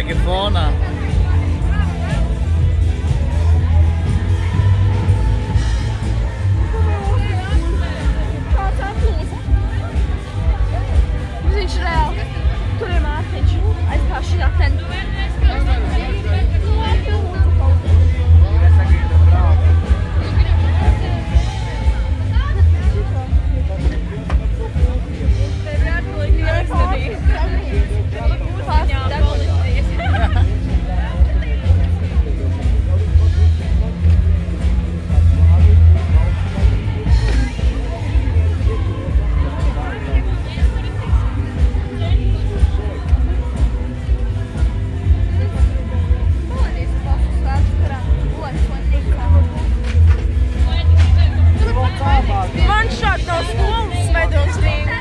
mūzika ir fonā. Kāds aplūza? Viņš reāli. Tur ir Mārtiņš. Aizpār šitā ten. Man šādi no skolas vedu uz Rīgu.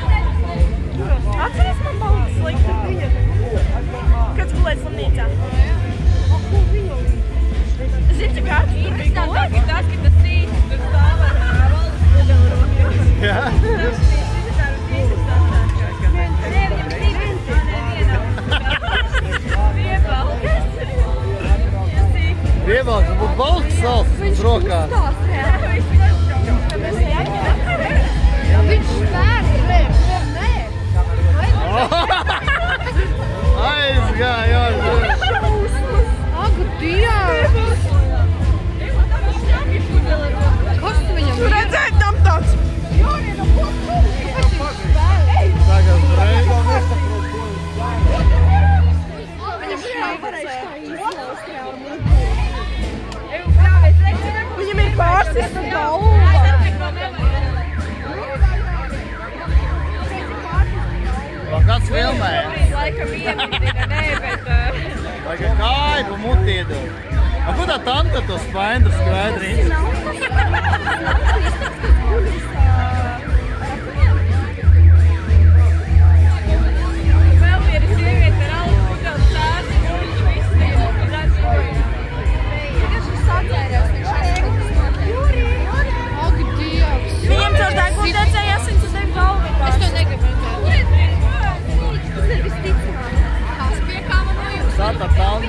Atceries, man balda slikta bija. Kad gulēt slimnīcā. Zini, cik ātri tur bija gulēt? Tas, ka tas rīts tur stāv ar valdes modeļu rokā. Jā? Piebalgs, būtu balks salsts uz rokās. Viņš spēr, nē. Aizgāja, Ak, Dievs! Kas tu viņam? Tu redzēji tam tāds? Tagad reiz. Viņam Viņam ir pārsista galva. Vēl kāds filmē? Laikam iemidina, nē, bet... Laikam kāju pa muti iedod. A, ko tā tanta to spaindru skaidrīt? Vēl viena sieviete ar alus pudeli sārzi, viņš visi redzēja. Viņš ir sadzēries, viņš Ak, Dievs! Viņam caur degunu dedzēja asins uz tevi galvu. Es to negribu redzēt. Tas ir visticamāk. Kas pie kā man no jums? Sata tanta.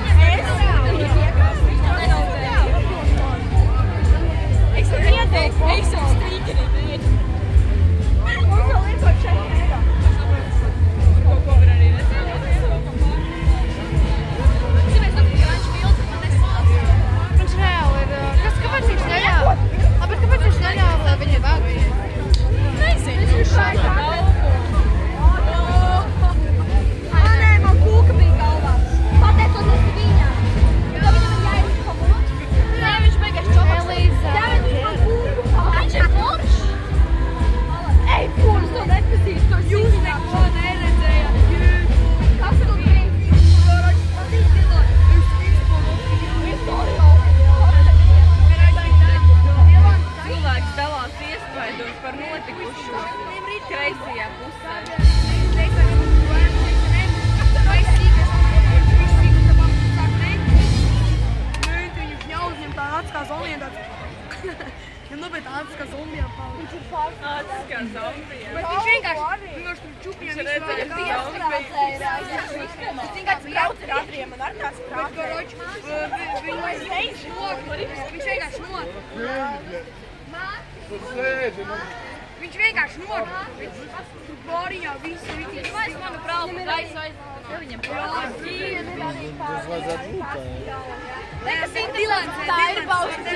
Viņš vienkārši nokļūt. Tur borijā visu vitīs. Es manu prālu gaisu aizvāju. Viņam prālu. Tas vajadzētu būt tā, jā. Tā ir balsts.